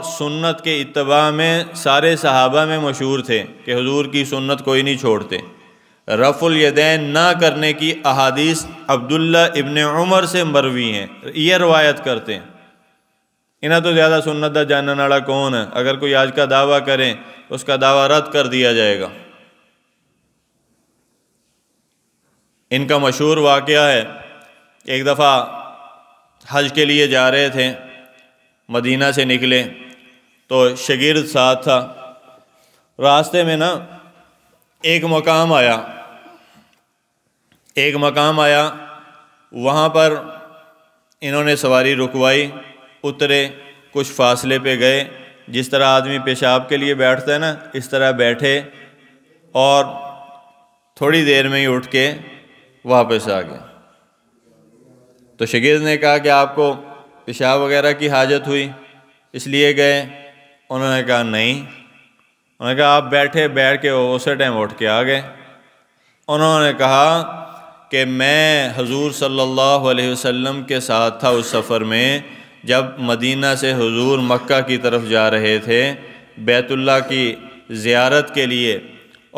سنت کے اتباع میں سارے صحابہ میں مشہور تھے کہ حضور کی سنت کوئی نہیں چھوڑتے۔ رفع الیدین نہ کرنے کی احادیث عبداللہ ابن عمر سے مروی ہیں، یہ روایت کرتے ہیں۔ انہاں تو زیادہ سنت دا جاننے والا کون ہے؟ اگر کوئی آج کا دعویٰ کریں اس کا دعویٰ رد کر دیا جائے گا۔ ان کا مشہور واقعہ ہے، ایک دفعہ حج کے لیے جا رہے تھے، مدینہ سے نکلے تو شاگرد ساتھ تھا۔ راستے میں نا ایک مقام آیا، وہاں پر انہوں نے سواری رکوائی، اترے، کچھ فاصلے پہ گئے، جس طرح آدمی پیشاب کے لیے بیٹھتا ہے نا اس طرح بیٹھے، اور تھوڑی دیر میں ہی اٹھ کے واپس آ گئے۔ تو شاگرد نے کہا کہ آپ کو پیشاب وغیرہ کی حاجت ہوئی اس لیے گئے؟ انہوں نے کہا نہیں۔ انہوں نے کہا آپ بیٹھ کے اسی ٹائم اٹھ کے آ گئے۔ انہوں نے کہا کہ میں حضور صلی اللہ علیہ وسلم کے ساتھ تھا اس سفر میں، جب مدینہ سے حضور مکہ کی طرف جا رہے تھے بیت اللہ کی زیارت کے لیے،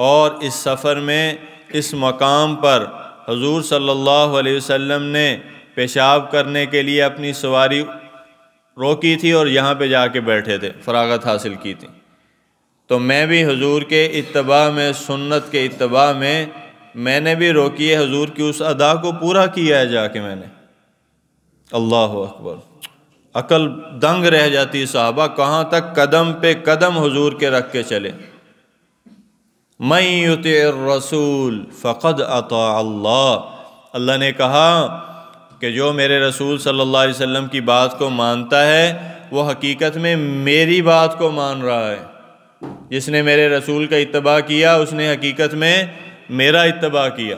اور اس سفر میں اس مقام پر حضور صلی اللہ علیہ وسلم نے پیشاب کرنے کے لیے اپنی سواری روکی تھی اور یہاں پہ جا کے بیٹھے تھے، فراغت حاصل کی تھی۔ تو میں بھی حضور کے اتباع میں، سنت کے اتباع میں نے بھی روکی ہے، حضور کی اس ادا کو پورا کیا ہے جا کے میں نے۔ اللہ اکبر! عقل دنگ رہ جاتی صحابہ، کہاں تک قدم پہ قدم حضور کے رکھ کے چلے۔ من یطع الرسول فقد اطاع اللہ، اللہ نے کہا کہ جو میرے رسول صلی اللہ علیہ وسلم کی بات کو مانتا ہے وہ حقیقت میں میری بات کو مان رہا ہے۔ جس نے میرے رسول کا اتباع کیا اس نے حقیقت میں میرا اتباع کیا۔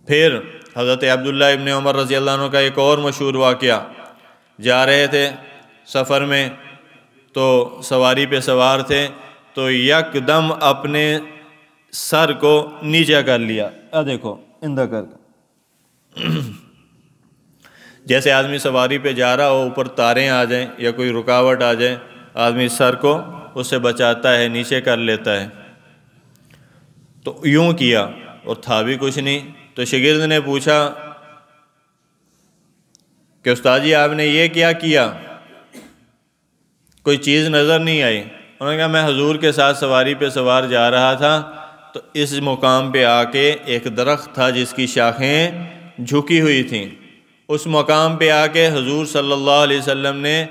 پھر حضرت عبداللہ ابن عمر رضی اللہ عنہ کا ایک اور مشہور واقعہ، جا رہے تھے سفر میں تو سواری پہ سوار تھے تو یک دم اپنے سر کو نیچے کر لیا، دیکھو اندھا کر جیسے آدمی سواری پہ جا رہا ہو، اوپر تاریں آ جائیں یا کوئی رکاوٹ آ جائے، آدمی سر کو اس سے بچاتا ہے، نیچے کر لیتا ہے۔ تو یوں کیا اور تھا بھی کچھ نہیں۔ تو شاگرد نے پوچھا کہ استاد جی آپ نے یہ کیا کیا؟ کوئی چیز نظر نہیں آئی؟ انہوں نے کہا میں حضور کے ساتھ سواری پہ سوار جا رہا تھا تو اس مقام پہ آ کے ایک درخت تھا جس کی شاخیں جھکی ہوئی تھیں، اس مقام پہ آ کے حضور صلی اللہ علیہ وسلم نے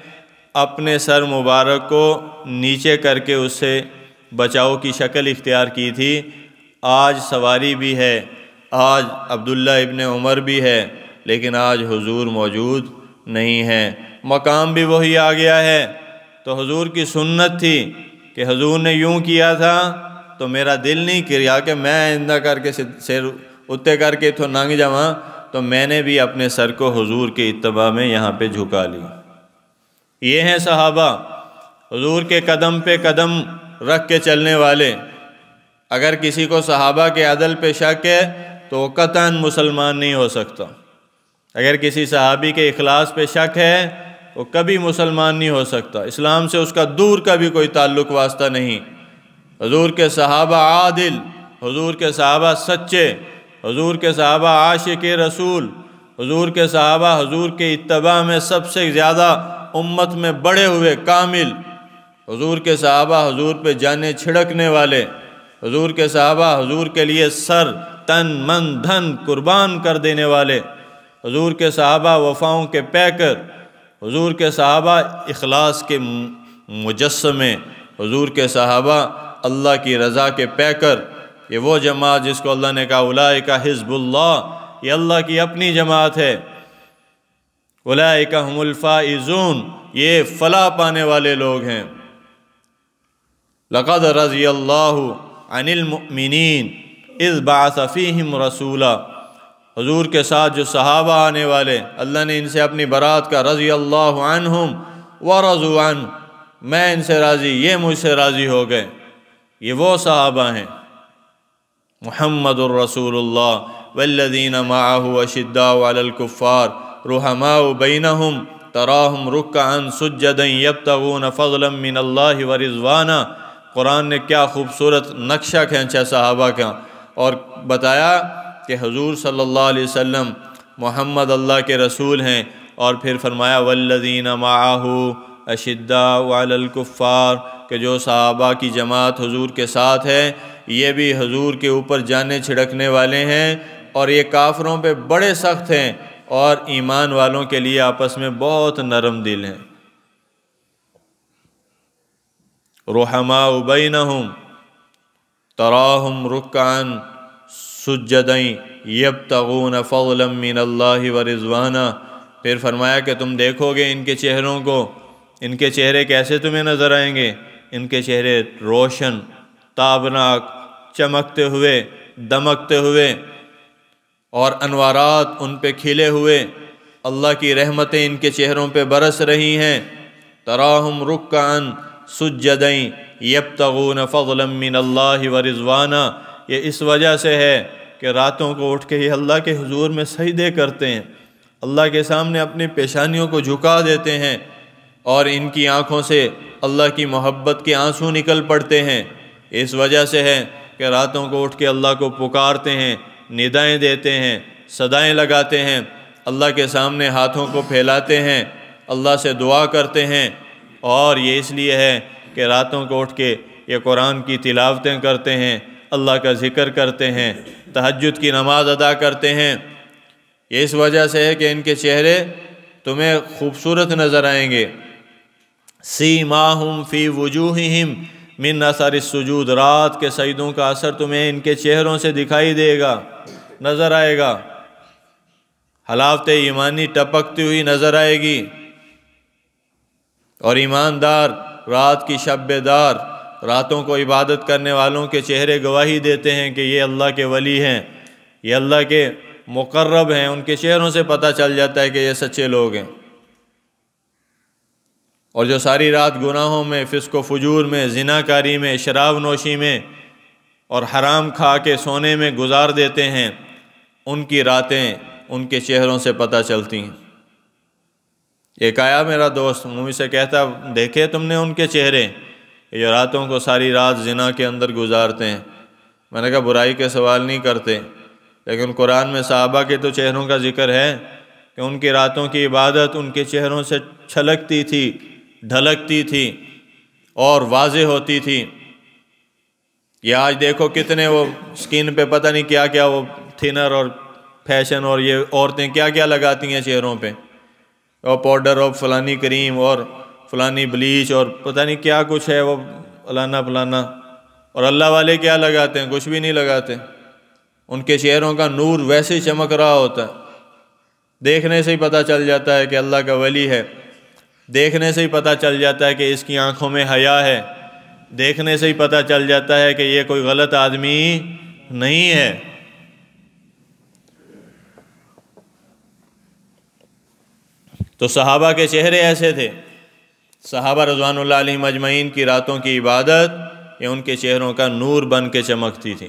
اپنے سر مبارک کو نیچے کر کے اس سے بچاؤ کی شکل اختیار کی تھی۔ آج سواری بھی ہے، آج عبداللہ ابن عمر بھی ہے، لیکن آج حضور موجود نہیں ہے، مقام بھی وہی آ گیا ہے۔ تو حضور کی سنت تھی کہ حضور نے یوں کیا تھا تو میرا دل نہیں کیا کہ میں آئندہ کر کے سر اتے کر کے تو ننگ جاواں، تو میں نے بھی اپنے سر کو حضور کے اتباع میں یہاں پہ جھکا لی۔ یہ ہیں صحابہ، حضور کے قدم پہ قدم رکھ کے چلنے والے۔ اگر کسی کو صحابہ کے عدل پہ شک ہے تو وہ قطعاً مسلمان نہیں ہو سکتا۔ اگر کسی صحابی کے اخلاص پہ شک ہے وہ کبھی مسلمان نہیں ہو سکتا، اسلام سے اس کا دور کا بھی کوئی تعلق واسطہ نہیں۔ حضور کے صحابہ عادل، حضور کے صحابہ سچے، حضور کے صحابہ عاشق رسول، حضور کے صحابہ حضور کے اتباع میں سب سے زیادہ امت میں بڑے ہوئے کامل، حضور کے صحابہ حضور پہ جانیں چھڑکنے والے، حضور کے صحابہ حضور کے لیے سر تن من دھن قربان کر دینے والے، حضور کے صحابہ وفاؤں کے پیکر، حضور کے صحابہ اخلاص کے مجسمے، حضور کے صحابہ اللہ کی رضا کے پیکر۔ یہ وہ جماعت جس کو اللہ نے کہا اولئک حزب اللہ، یہ اللہ کی اپنی جماعت ہے۔ اولئک هم الفائزون، یہ فلاح پانے والے لوگ ہیں۔ لقد رضی اللہ عن المؤمنین اذ بعث فیہم رسولا، حضور کے ساتھ جو صحابہ آنے والے اللہ نے ان سے اپنی برات کا، رضی اللہ عنہم ورضوا عنہ، میں ان سے راضی یہ مجھ سے راضی ہو گئے۔ یہ وہ صحابہ ہیں۔ محمد الرسول اللہ والذین معہ اشداء علی الکفار رحماء بینہم تراہم رکعا سجدا یبتغون فضلا من اللہ ورضوانا۔ قرآن نے کیا خوبصورت نقشہ کھینچا صحابہ کا، اور بتایا کہ حضور صلی اللہ علیہ وسلم محمد اللہ کے رسول ہیں، اور پھر فرمایا والذین معہ اشداء علی الکفار، کہ جو صحابہ کی جماعت حضور کے ساتھ ہے یہ بھی حضور کے اوپر جانیں چھڑکنے والے ہیں، اور یہ کافروں پہ بڑے سخت ہیں، اور ایمان والوں کے لیے آپس میں بہت نرم دل ہیں۔ رحماء بینہم تراہم رکعا سجدا یبتغون فضلا من اللہ ورضوانا۔ پھر فرمایا کہ تم دیکھو گے ان کے چہروں کو، ان کے چہرے کیسے تمہیں نظر آئیں گے؟ ان کے چہرے روشن، تابناک، چمکتے ہوئے، دمکتے ہوئے، اور انوارات ان پہ کھلے ہوئے، اللہ کی رحمتیں ان کے چہروں پہ برس رہی ہیں۔ تراہم رکعا سجدا یبتغون فضلا من اللہ ورضوانا۔ یہ اس وجہ سے ہے کہ راتوں کو اٹھ کے یہ اللہ کے حضور میں سجدے کرتے ہیں، اللہ کے سامنے اپنی پیشانیوں کو جھکا دیتے ہیں، اور ان کی آنکھوں سے اللہ کی محبت کے آنسو نکل پڑتے ہیں۔ اس وجہ سے ہے کہ راتوں کو اٹھ کے اللہ کو پکارتے ہیں، ندائیں دیتے ہیں، صدائیں لگاتے ہیں، اللہ کے سامنے ہاتھوں کو پھیلاتے ہیں، اللہ سے دعا کرتے ہیں۔ اور یہ اس لیے ہے کہ راتوں کو اٹھ کے یہ قرآن کی تلاوتیں کرتے ہیں، اللہ کا ذکر کرتے ہیں، تہجد کی نماز ادا کرتے ہیں۔ یہ اس وجہ سے ہے کہ ان کے چہرے تمہیں خوبصورت نظر آئیں گے۔ سیماہم فی وجوہہم من اثر السجود، رات کے سجدوں کا اثر تمہیں ان کے چہروں سے دکھائی دے گا، نظر آئے گا، حلاوت ایمانی ٹپکتی ہوئی نظر آئے گی۔ اور ایماندار، رات کی شب بیدار، راتوں کو عبادت کرنے والوں کے چہرے گواہی دیتے ہیں کہ یہ اللہ کے ولی ہیں، یہ اللہ کے مقرب ہیں، ان کے چہروں سے پتہ چل جاتا ہے کہ یہ سچے لوگ ہیں۔ اور جو ساری رات گناہوں میں، فسق و فجور میں، زناکاری میں، شراب نوشی میں اور حرام کھا کے سونے میں گزار دیتے ہیں، ان کی راتیں ان کے چہروں سے پتہ چلتی ہیں۔ ایک آیا میرا دوست، مجھ سے کہتا دیکھے تم نے ان کے چہرے، یہ راتوں کو ساری رات زنا کے اندر گزارتے ہیں۔ میں نے کہا برائی کے سوال نہیں کرتے، لیکن قرآن میں صحابہ کے تو چہروں کا ذکر ہے کہ ان کی راتوں کی عبادت ان کے چہروں سے چھلکتی تھی، ڈھلکتی تھی اور واضح ہوتی تھی۔ یہ آج دیکھو کتنے وہ سکین پہ پتہ نہیں کیا کیا وہ تھنر اور فیشن، اور یہ عورتیں کیا کیا لگاتی ہیں چہروں پہ، اور پاؤڈر اور فلانی کریم اور فلانی بلیچ اور پتہ نہیں کیا کچھ ہے وہ فلانا فلانا، اور اللہ والے کیا لگاتے ہیں؟ کچھ بھی نہیں لگاتے۔ ان کے چہروں کا نور ویسے ہی چمک رہا ہوتا ہے، دیکھنے سے ہی پتہ چل جاتا ہے کہ اللہ کا ولی ہے، دیکھنے سے ہی پتہ چل جاتا ہے کہ اس کی آنکھوں میں حیا ہے، دیکھنے سے ہی پتہ چل جاتا ہے کہ یہ کوئی غلط آدمی نہیں ہے۔ تو صحابہ کے چہرے ایسے تھے، صحابہ رضوان اللہ علیہم اجمعین کی راتوں کی عبادت یہ ان کے چہروں کا نور بن کے چمکتی تھی۔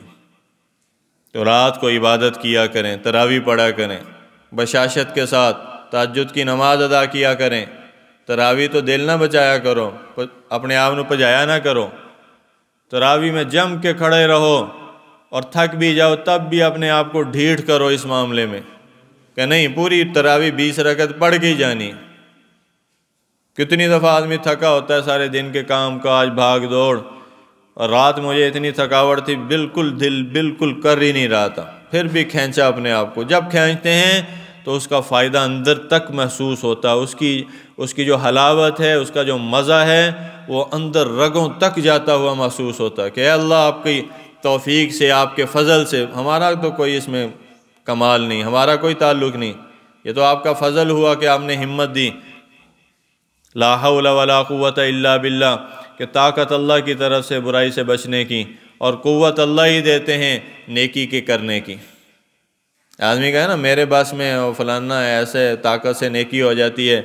تو رات کو عبادت کیا کریں، تراویح پڑھا کریں، بشاشت کے ساتھ تہجد کی نماز ادا کیا کریں۔ تراویح تو دل نہ بچایا کرو، اپنے آپ نو پجایا نہ کرو، تراویح میں جم کے کھڑے رہو، اور تھک بھی جاؤ تب بھی اپنے آپ کو ڈھیٹ کرو اس معاملے میں کہ نہیں پوری تراویح 20 رکعت پڑھ کے ہی جانی۔ کتنی دفعہ آدمی تھکا ہوتا ہے سارے دن کے کام کاج بھاگ دوڑ، اور رات مجھے اتنی تھکاوٹ تھی دل بالکل کر ہی نہیں رہا تھا، پھر بھی کھینچا اپنے آپ کو۔ جب کھینچتے ہیں تو اس کا فائدہ اندر تک محسوس ہوتا ہے، اس کی جو حلاوت ہے، اس کا جو مزہ ہے وہ اندر رگوں تک جاتا ہوا محسوس ہوتا ہے کہ اے اللہ آپ کی توفیق سے، آپ کے فضل سے، ہمارا تو کوئی اس میں کمال نہیں، ہمارا کوئی تعلق نہیں، یہ تو آپ کا فضل ہوا کہ آپ نے ہمت دی۔ لا حول ولا قوت الا باللہ، کہ طاقت اللہ کی طرف سے برائی سے بچنے کی، اور قوت اللہ ہی دیتے ہیں نیکی کے کرنے کی۔ آدمی کہے نا میرے بس میں فلانا ایسے طاقت سے نیکی ہو جاتی ہے،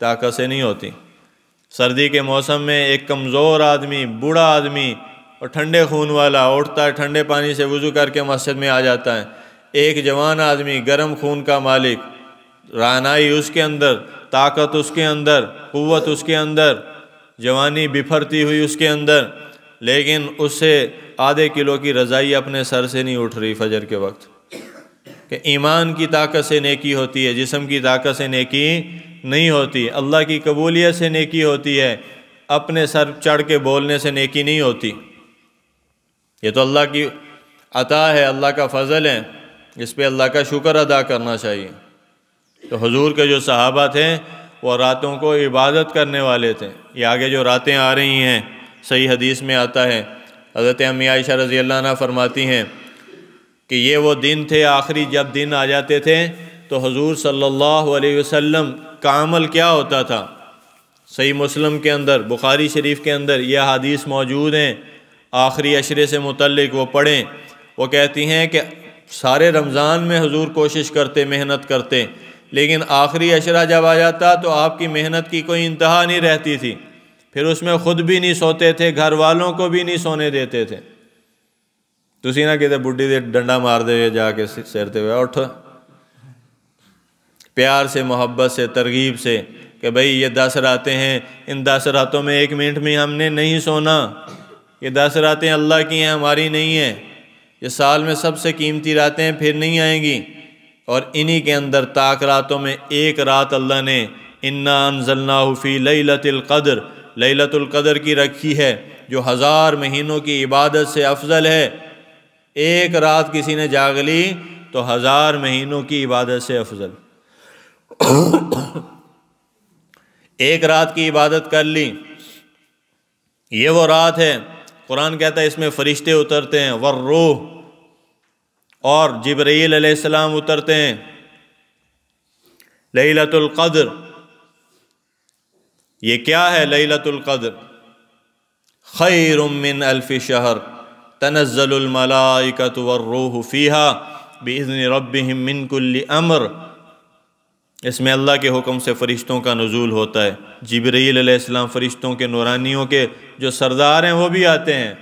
طاقت سے نہیں ہوتی۔ سردی کے موسم میں ایک کمزور آدمی، بوڑھا آدمی اور ٹھنڈے خون والا اٹھتا ہے، ٹھنڈے پانی سے وضو کر کے مسجد میں آ جاتا ہے۔ ایک جوان آدمی، گرم خون کا مالک، رعنائی اس کے اندر، طاقت اس کے اندر، قوت اس کے اندر، جوانی بپھرتی ہوئی اس کے اندر، لیکن اس سے آدھے کلو کی رضائی اپنے سر سے نہیں اٹھ رہی فجر کے وقت۔ کہ ایمان کی طاقت سے نیکی ہوتی ہے، جسم کی طاقت سے نیکی نہیں ہوتی، اللہ کی قبولیت سے نیکی ہوتی ہے، اپنے سر چڑھ کے بولنے سے نیکی نہیں ہوتی۔ یہ تو اللہ کی عطا ہے، اللہ کا فضل ہے، اس پہ اللہ کا شکر ادا کرنا چاہیے۔ تو حضور کے جو صحابہ تھے وہ راتوں کو عبادت کرنے والے تھے۔ یہ آگے جو راتیں آ رہی ہیں صحیح حدیث میں آتا ہے، حضرت امی عائشہ رضی اللہ عنہ فرماتی ہیں کہ یہ وہ دن تھے آخری، جب دن آ جاتے تھے تو حضور صلی اللہ علیہ وسلم کا عمل کیا ہوتا تھا۔ صحیح مسلم کے اندر، بخاری شریف کے اندر یہ حدیث موجود ہیں، آخری عشرے سے متعلق وہ پڑھیں۔ وہ کہتی ہیں کہ سارے رمضان میں حضور کوشش کرتے، محنت کرتے، لیکن آخری عشرہ جب آ جاتا تو آپ کی محنت کی کوئی انتہا نہیں رہتی تھی، پھر اس میں خود بھی نہیں سوتے تھے، گھر والوں کو بھی نہیں سونے دیتے تھے۔ تسی نہ کہتے بڈھی دے ڈنڈا مار دے جا کے سیرتے ہوئے اٹھ، پیار سے، محبت سے، ترغیب سے کہ بھئی یہ 10 راتیں ہیں، ان 10 راتوں میں 1 منٹ میں ہم نے نہیں سونا، یہ 10 راتیں اللہ کی ہیں، ہماری نہیں ہیں، یہ سال میں سب سے قیمتی راتیں پھر نہیں آئیں گی، اور انہی کے اندر طاق راتوں میں ایک رات اللہ نے انا انزلناہ فی لیلۃ القدر، لیلۃ القدر کی رکھی ہے، جو 1000 مہینوں کی عبادت سے افضل ہے۔ ایک رات کسی نے جاگ لی تو 1000 مہینوں کی عبادت سے افضل۔ ایک رات کی عبادت کر لی، یہ وہ رات ہے، قرآن کہتا ہے اس میں فرشتے اترتے ہیں، والروح، اور جبرائیل علیہ السلام اترتے ہیں۔ لیلۃ القدر، یہ کیا ہے لیلۃ القدر؟ خیر من 1000 شہر تنزل الملائکۃ والروح فیہا بإذن ربہم من کل امر۔ اس میں اللہ کے حکم سے فرشتوں کا نزول ہوتا ہے، جبرائیل علیہ السلام فرشتوں کے، نورانیوں کے جو سردار ہیں وہ بھی آتے ہیں۔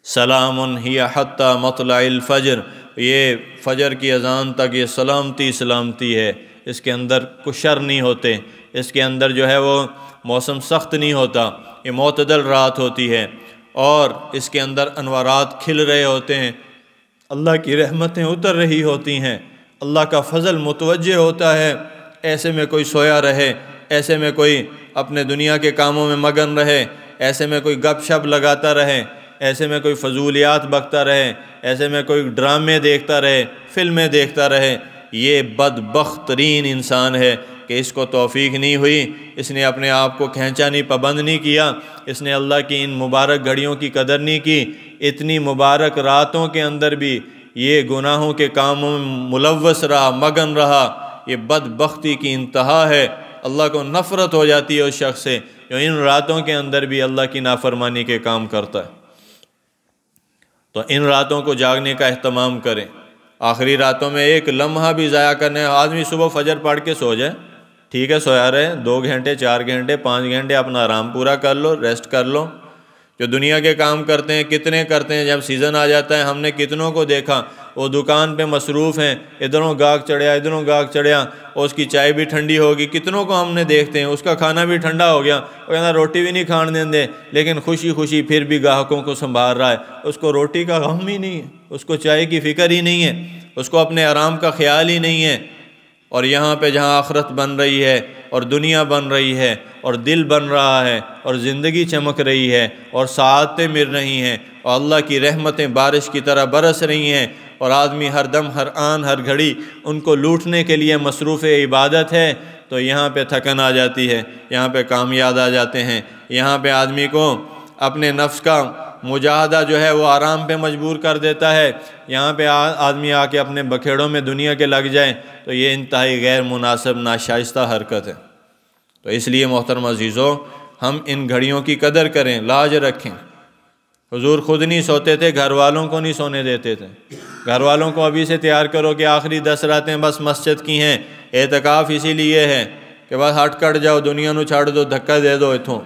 سلام ہی حتی مطلع الفجر، یہ فجر کی اذان تک یہ سلامتی سلامتی ہے، اس کے اندر کچھ شر نہیں ہوتے، اس کے اندر جو ہے وہ موسم سخت نہیں ہوتا، یہ معتدل رات ہوتی ہے، اور اس کے اندر انوارات کھل رہے ہوتے ہیں، اللہ کی رحمتیں اتر رہی ہوتی ہیں، اللہ کا فضل متوجہ ہوتا ہے۔ ایسے میں کوئی سویا رہے، ایسے میں کوئی اپنے دنیا کے کاموں میں مگن رہے، ایسے میں کوئی گپ شپ لگاتا رہے، ایسے میں کوئی فضولیات بکتا رہے، ایسے میں کوئی ڈرامے دیکھتا رہے، فلمیں دیکھتا رہے، یہ بدبخت ترین انسان ہے کہ اس کو توفیق نہیں ہوئی، اس نے اپنے آپ کو کھینچا نہیں، پابند نہیں کیا، اس نے اللہ کی ان مبارک گھڑیوں کی قدر نہیں کی، اتنی مبارک راتوں کے اندر بھی یہ گناہوں کے کاموں میں ملوث رہا، مگن رہا۔ یہ بدبختی کی انتہا ہے، اللہ کو نفرت ہو جاتی ہے اس شخص سے جو ان راتوں کے اندر بھی اللہ کی نافرمانی کے کام کرتا ہے۔ تو ان راتوں کو جاگنے کا اہتمام کریں، آخری راتوں میں ایک لمحہ بھی ضائع کرنے۔ آدمی صبح فجر پڑھ کے سو جائے، ٹھیک ہے، سویا رہے، 2 گھنٹے 4 گھنٹے 5 گھنٹے اپنا آرام پورا کر لو، ریسٹ کر لو۔ جو دنیا کے کام کرتے ہیں کتنے کرتے ہیں، جب سیزن آ جاتا ہے ہم نے کتنوں کو دیکھا وہ دکان پہ مصروف ہیں، ادھروں گاہک چڑھیا ادھروں گاہک چڑھیا، اور اس کی چائے بھی ٹھنڈی ہوگی، کتنوں کو ہم نے دیکھتے ہیں، اس کا کھانا بھی ٹھنڈا ہو گیا، وہ کہنا روٹی بھی نہیں کھان دیں دے، لیکن خوشی خوشی پھر بھی گاہکوں کو سنبھال رہا ہے، اس کو روٹی کا غم ہی نہیں ہے، اس کو چائے کی فکر ہی نہیں ہے، اس کو اپنے آرام کا خیال ہی نہیں ہے۔ اور یہاں پہ جہاں آخرت بن رہی ہے اور دنیا بن رہی ہے اور دل بن رہا ہے اور زندگی چمک رہی ہے اور سعادتیں مل رہی ہیں اور اللہ کی رحمتیں بارش کی طرح برس رہی ہیں، اور آدمی ہر دم ہر آن ہر گھڑی ان کو لوٹنے کے لیے مصروف عبادت ہے، تو یہاں پہ تھکن آ جاتی ہے، یہاں پہ کام یاد آ جاتے ہیں، یہاں پہ آدمی کو اپنے نفس کا مجاہدہ جو ہے وہ آرام پہ مجبور کر دیتا ہے، یہاں پہ آدمی آ کے اپنے بکھیڑوں میں دنیا کے لگ جائے تو یہ انتہائی غیر مناسب ناشائستہ حرکت ہے۔ تو اس لیے محترم عزیزو، ہم ان گھڑیوں کی قدر کریں، لاج رکھیں۔ حضور خود نہیں سوتے تھے، گھر والوں کو نہیں سونے دیتے تھے، گھر والوں کو ابھی سے تیار کرو کہ آخری 10 راتیں بس مسجد کی ہیں، اعتکاف اسی لیے ہے کہ بس ہٹ کٹ جاؤ، دنیا نو چھاڑ دو، دھکا دے دو، اتھوں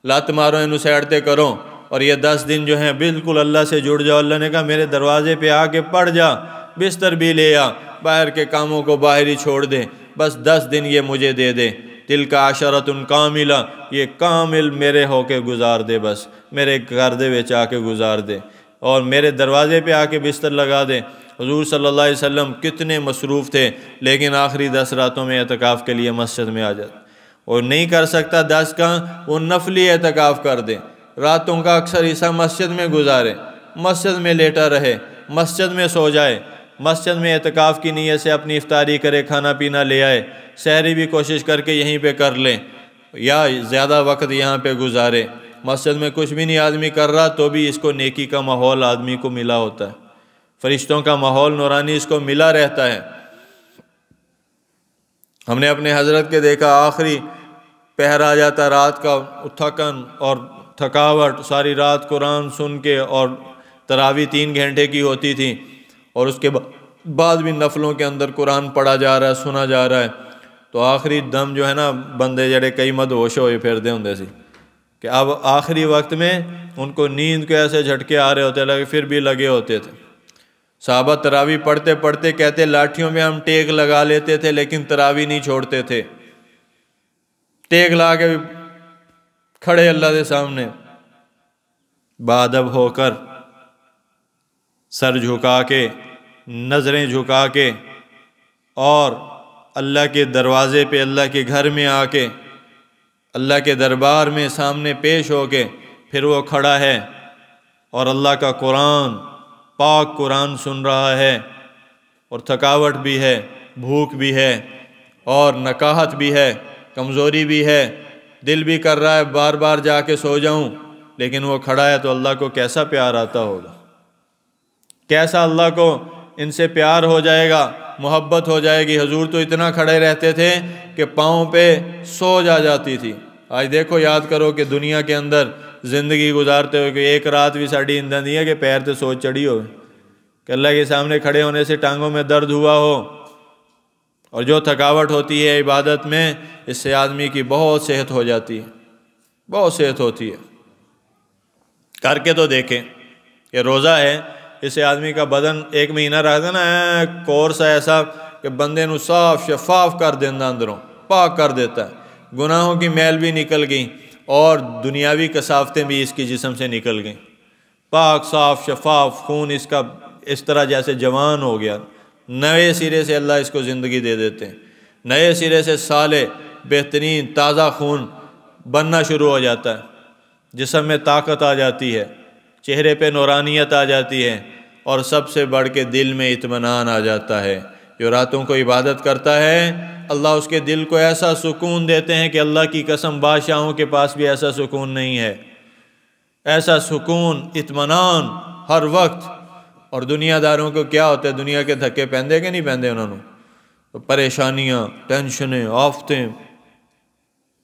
لت مارو، انو سیڑتے کرو، اور یہ 10 دن جو ہیں بالکل اللہ سے جڑ جاؤ۔ اللہ نے کہا میرے دروازے پہ آ کے پڑھ جا، بستر بھی لے آ، باہر کے کاموں کو باہر ہی چھوڑ دے، بس 10 دن یہ مجھے دے دے، دل کا عشرۃ کاملہ، یہ کامل میرے ہو کے گزار دے، بس میرے گردے وچ آ کے گزار دے اور میرے دروازے پہ آ کے بستر لگا دے۔ حضور صلی اللہ علیہ وسلم کتنے مصروف تھے، لیکن آخری 10 راتوں میں اعتکاف کے لیے مسجد میں آ جاتے، اور نہیں کر سکتا 10 کا، وہ نفلی اعتکاف کر دے، راتوں کا اکثر حصہ مسجد میں گزارے، مسجد میں لیٹا رہے، مسجد میں سو جائے، مسجد میں اعتکاف کی نیت سے اپنی افطاری کرے، کھانا پینا لے آئے، سحری بھی کوشش کر کے یہیں پہ کر لیں، یا زیادہ وقت یہاں پہ گزارے۔ مسجد میں کچھ بھی نہیں آدمی کر رہا تو بھی اس کو نیکی کا ماحول آدمی کو ملا ہوتا ہے، فرشتوں کا ماحول نورانی اس کو ملا رہتا ہے۔ ہم نے اپنے حضرت کے دیکھا، آخری پہر آ جاتا رات کا، تھکن اور تھکاوٹ، ساری رات قرآن سن کے، اور تراویح 3 گھنٹے کی ہوتی تھی، اور اس کے بعد بھی نفلوں کے اندر قرآن پڑھا جا رہا ہے، سنا جا رہا ہے، تو آخری دم جو ہے نا، بندے جڑے کئی مدہوش ہوئے پھردے ہوندے سی کہ اب آخری وقت میں ان کو نیند کے ایسے جھٹکے آ رہے ہوتے لگے، پھر بھی لگے ہوتے تھے۔ صحابہ تراویح پڑھتے پڑھتے کہتے لاٹھیوں میں ہم ٹیک لگا لیتے تھے لیکن تراویح نہیں چھوڑتے تھے، ٹیک لا کے کھڑے اللہ کے سامنے باادب ہو کر، سر جھکا کے، نظریں جھکا کے، اور اللہ کے دروازے پہ، اللہ کے گھر میں آ کے، اللہ کے دربار میں سامنے پیش ہو کے، پھر وہ کھڑا ہے اور اللہ کا قرآن، پاک قرآن سن رہا ہے، اور تھکاوٹ بھی ہے، بھوک بھی ہے، اور نکاہت بھی ہے، کمزوری بھی ہے، دل بھی کر رہا ہے بار بار جا کے سو جاؤں، لیکن وہ کھڑا ہے تو اللہ کو کیسا پیار آتا ہوگا، کیسا اللہ کو ان سے پیار ہو جائے گا، محبت ہو جائے گی۔ حضور تو اتنا کھڑے رہتے تھے کہ پاؤں پہ سو جاتی تھی۔ آج دیکھو، یاد کرو کہ دنیا کے اندر زندگی گزارتے ہوئے کہ ایک رات بھی ساڑی اندر نہیں ہے کہ پیر تے سوچ چڑھی ہو، کہ اللہ کے سامنے کھڑے ہونے سے ٹانگوں میں درد ہوا ہو، اور جو تھکاوٹ ہوتی ہے عبادت میں، اس سے آدمی کی بہت صحت ہو جاتی ہے، بہت صحت ہوتی ہے۔ کر کے تو دیکھیں، یہ روزہ ہے، اس سے آدمی کا بدن 1 مہینہ رہتا ہے نا، کورس ہے ایسا کہ بندے نو صاف شفاف کر دینا، اندروں پاک کر دیتا ہے، گناہوں کی میل بھی نکل گئی اور دنیاوی کثافتیں بھی اس کی جسم سے نکل گئیں، پاک صاف شفاف خون اس کا اس طرح جیسے جوان ہو گیا، نئے سرے سے اللہ اس کو زندگی دے دیتے ہیں، نئے سرے سے صالح بہترین تازہ خون بننا شروع ہو جاتا ہے، جسم میں طاقت آ جاتی ہے، چہرے پہ نورانیت آ جاتی ہے، اور سب سے بڑھ کے دل میں اطمینان آ جاتا ہے۔ جو راتوں کو عبادت کرتا ہے، اللہ اس کے دل کو ایسا سکون دیتے ہیں کہ اللہ کی قسم بادشاہوں کے پاس بھی ایسا سکون نہیں ہے، ایسا سکون، اطمینان ہر وقت۔ اور دنیا داروں کو کیا ہوتا ہے، دنیا کے دھکے پہندے کہ نہیں پہندے انہوں نے، پریشانیاں، ٹینشنیں، آفتیں،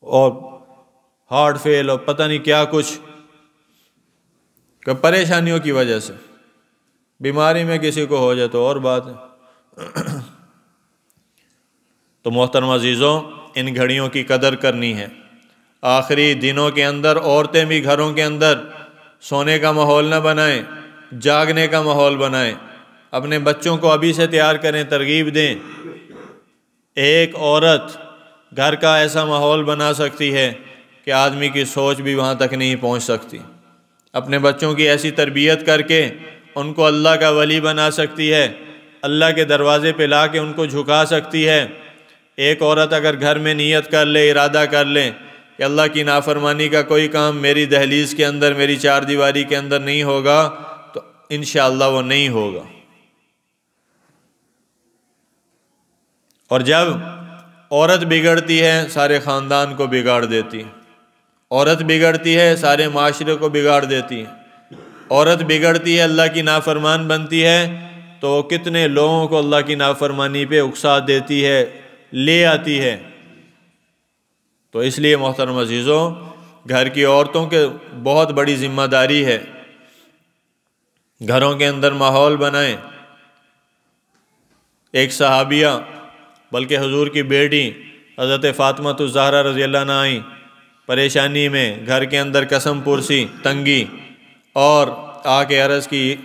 اور ہارٹ فیل، اور پتہ نہیں کیا کچھ، کہ پریشانیوں کی وجہ سے بیماری میں کسی کو ہو جائے تو اور بات ہے۔ تو محترم عزیزوں، ان گھڑیوں کی قدر کرنی ہے۔ آخری دنوں کے اندر عورتیں بھی گھروں کے اندر سونے کا ماحول نہ بنائیں، جاگنے کا ماحول بنائیں، اپنے بچوں کو ابھی سے تیار کریں، ترغیب دیں۔ ایک عورت گھر کا ایسا ماحول بنا سکتی ہے کہ آدمی کی سوچ بھی وہاں تک نہیں پہنچ سکتی، اپنے بچوں کی ایسی تربیت کر کے ان کو اللہ کا ولی بنا سکتی ہے، اللہ کے دروازے پہ لا کے ان کو جھکا سکتی ہے۔ ایک عورت اگر گھر میں نیت کر لے، ارادہ کر لے کہ اللہ کی نافرمانی کا کوئی کام میری دہلیز کے اندر، میری 4 دیواری کے اندر نہیں ہوگا، تو انشاءاللہ وہ نہیں ہوگا۔ اور جب عورت بگڑتی ہے، سارے خاندان کو بگاڑ دیتی ہے، عورت بگڑتی ہے، سارے معاشرے کو بگاڑ دیتی ہے، عورت بگڑتی ہے، اللہ کی نافرمان بنتی ہے، تو کتنے لوگوں کو اللہ کی نافرمانی پہ اکسا دیتی ہے، لے آتی ہے۔ تو اس لیے محترم عزیزوں، گھر کی عورتوں کے بہت بڑی ذمہ داری ہے، گھروں کے اندر ماحول بنائیں۔ ایک صحابیہ، بلکہ حضور کی بیٹی حضرت فاطمہ الزہرا رضی اللہ عنہا آئیں، پریشانی میں، گھر کے اندر قسم پرسی، تنگی، اور آ کے عرض کی،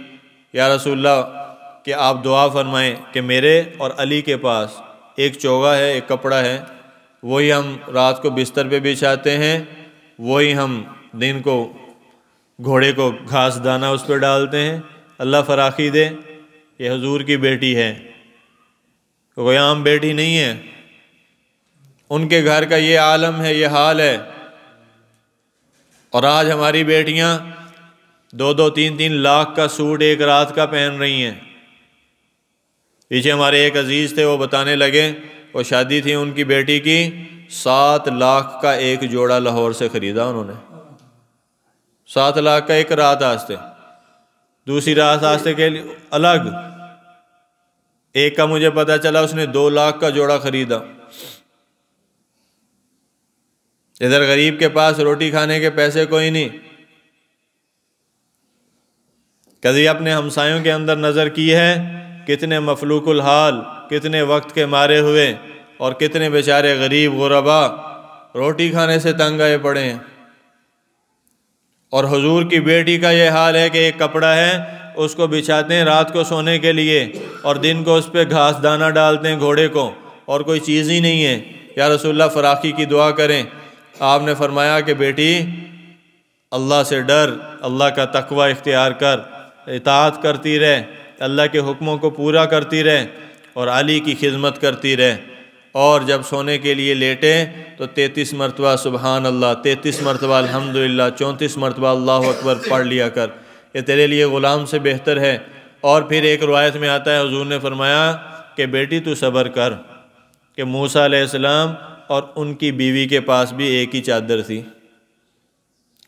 یا رسول اللہ کہ آپ دعا فرمائیں کہ میرے اور علی کے پاس ایک چوغا ہے، ایک کپڑا ہے، وہی ہم رات کو بستر پہ بچھاتے ہیں، وہی ہم دن کو گھوڑے کو گھاس دانہ اس پہ ڈالتے ہیں۔ اللہ فراخی دے، یہ حضور کی بیٹی ہے، کوئی عام بیٹی نہیں ہے، ان کے گھر کا یہ عالم ہے، یہ حال ہے۔ اور آج ہماری بیٹیاں 2-2 3-3 لاکھ کا سوٹ ایک رات کا پہن رہی ہیں۔ پیچھے ہمارے ایک عزیز تھے، وہ بتانے لگے وہ شادی تھی ان کی بیٹی کی، 7 لاکھ کا ایک جوڑا لاہور سے خریدا انہوں نے، 7 لاکھ کا ایک رات واسطے، دوسری رات واسطے کے لیے الگ، ایک کا مجھے پتا چلا اس نے 2 لاکھ کا جوڑا خریدا۔ ادھر غریب کے پاس روٹی کھانے کے پیسے کوئی نہیں۔ کبھی اپنے ہمسایوں کے اندر نظر کی ہے کتنے مفلوق الحال، کتنے وقت کے مارے ہوئے، اور کتنے بیچارے غریب غربا روٹی کھانے سے تنگ آئے پڑے ہیں۔ اور حضور کی بیٹی کا یہ حال ہے کہ ایک کپڑا ہے، اس کو بچھاتے ہیں رات کو سونے کے لیے، اور دن کو اس پہ گھاس دانہ ڈالتے ہیں گھوڑے کو، اور کوئی چیز ہی نہیں ہے۔ یا رسول اللہ فراخی کی دعا کریں۔ آپ نے فرمایا کہ بیٹی اللہ سے ڈر، اللہ کا تقوی اختیار کر، اطاعت کرتی رہ، اللہ کے حکموں کو پورا کرتی رہ، اور علی کی خدمت کرتی رہ، اور جب سونے کے لیے لیٹے تو 33 مرتبہ سبحان اللہ، 33 مرتبہ الحمدللہ، 34 مرتبہ اللہ اکبر پڑھ لیا کر، یہ تیرے لیے غلام سے بہتر ہے۔ اور پھر ایک روایت میں آتا ہے حضور نے فرمایا کہ بیٹی تو صبر کر، کہ موسیٰ علیہ السلام اور ان کی بیوی کے پاس بھی ایک ہی چادر تھی،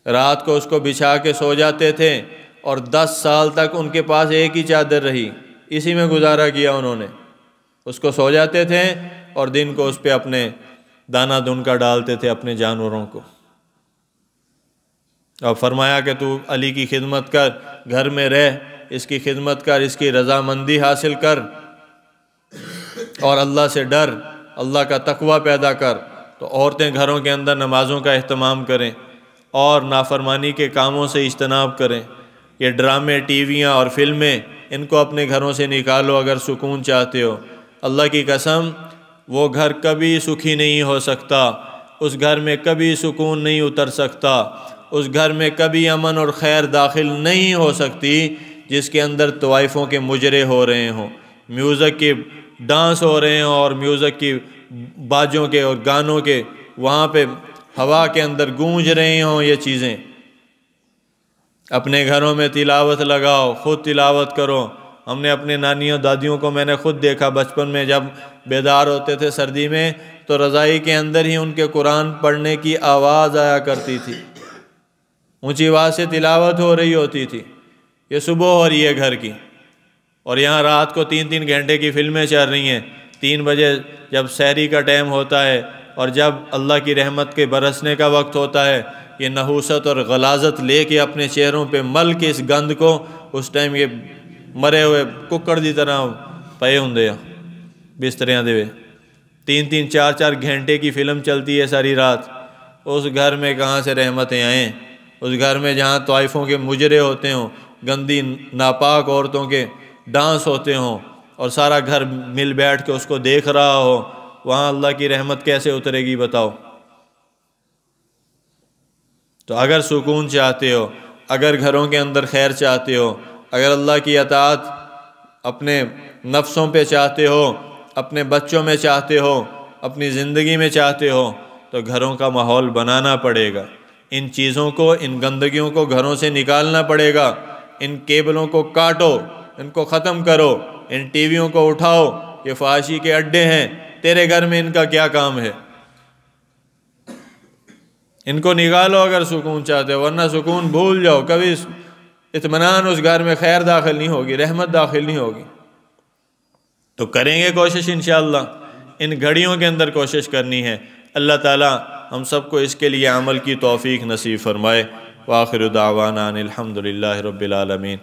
رات کو اس کو بچھا کے سو جاتے تھے، اور 10 سال تک ان کے پاس ایک ہی چادر رہی، اسی میں گزارا کیا انہوں نے، اس کو سو جاتے تھے اور دن کو اس پہ اپنے دانہ دن کا ڈالتے تھے اپنے جانوروں کو۔ اور فرمایا کہ تو علی کی خدمت کر، گھر میں رہ، اس کی خدمت کر، اس کی رضامندی حاصل کر، اور اللہ سے ڈر، اللہ کا تقوی پیدا کر۔ تو عورتیں گھروں کے اندر نمازوں کا اہتمام کریں اور نافرمانی کے کاموں سے اجتناب کریں۔ یہ ڈرامے، ٹی ویاں اور فلمیں، ان کو اپنے گھروں سے نکالو اگر سکون چاہتے ہو۔ اللہ کی قسم وہ گھر کبھی سکھی نہیں ہو سکتا، اس گھر میں کبھی سکون نہیں اتر سکتا، اس گھر میں کبھی امن اور خیر داخل نہیں ہو سکتی جس کے اندر طوائفوں کے مجرے ہو رہے ہوں، میوزک کے ڈانس ہو رہے ہوں، اور میوزک کی باجوں کے اور گانوں کے وہاں پہ ہوا کے اندر گونج رہے ہوں یہ چیزیں۔ اپنے گھروں میں تلاوت لگاؤ، خود تلاوت کرو۔ ہم نے اپنے نانیوں دادیوں کو میں نے خود دیکھا بچپن میں، جب بیدار ہوتے تھے سردی میں تو رضائی کے اندر ہی ان کے قرآن پڑھنے کی آواز آیا کرتی تھی، اونچی آواز سے تلاوت ہو رہی ہوتی تھی۔ یہ صبح ہو رہی ہے گھر کی، اور یہاں رات کو 3-3 گھنٹے کی فلمیں چل رہی ہیں۔ 3 بجے جب سحری کا ٹائم ہوتا ہے اور جب اللہ کی رحمت کے برسنے کا وقت ہوتا ہے، یہ نحوست اور غلاظت لے کے اپنے چہروں پہ مل کے اس گند کو، اس ٹائم یہ مرے ہوئے ککڑ دی طرح پے ہوندے ہیں بستریاں دے ہوئے۔ 3-3 4-4 گھنٹے کی فلم چلتی ہے ساری رات۔ اس گھر میں کہاں سے رحمتیں آئیں؟ اس گھر میں جہاں طائفوں کے مجرے ہوتے ہوں، گندی ناپاک عورتوں کے ڈانس ہوتے ہوں، اور سارا گھر مل بیٹھ کے اس کو دیکھ رہا ہو، وہاں اللہ کی رحمت کیسے اترے گی بتاؤ؟ تو اگر سکون چاہتے ہو، اگر گھروں کے اندر خیر چاہتے ہو، اگر اللہ کی اطاعت اپنے نفسوں پہ چاہتے ہو، اپنے بچوں میں چاہتے ہو، اپنی زندگی میں چاہتے ہو، تو گھروں کا ماحول بنانا پڑے گا۔ ان چیزوں کو، ان گندگیوں کو گھروں سے نکالنا پڑے گا۔ ان کیبلوں کو کاٹو، ان کو ختم کرو، ان ٹی ویوں کو اٹھاؤ، یہ فحاشی کے اڈے ہیں، تیرے گھر میں ان کا کیا کام ہے؟ ان کو نکالو اگر سکون چاہتے ہو، ورنہ سکون بھول جاؤ، کبھی اطمینان اس گھر میں خیر داخل نہیں ہوگی، رحمت داخل نہیں ہوگی۔ تو کریں گے کوشش انشاءاللہ، ان گھڑیوں کے اندر کوشش کرنی ہے۔ اللہ تعالی ہم سب کو اس کے لیے عمل کی توفیق نصیب فرمائے۔ وآخر دعوانا ان الحمد للہ رب العالمین۔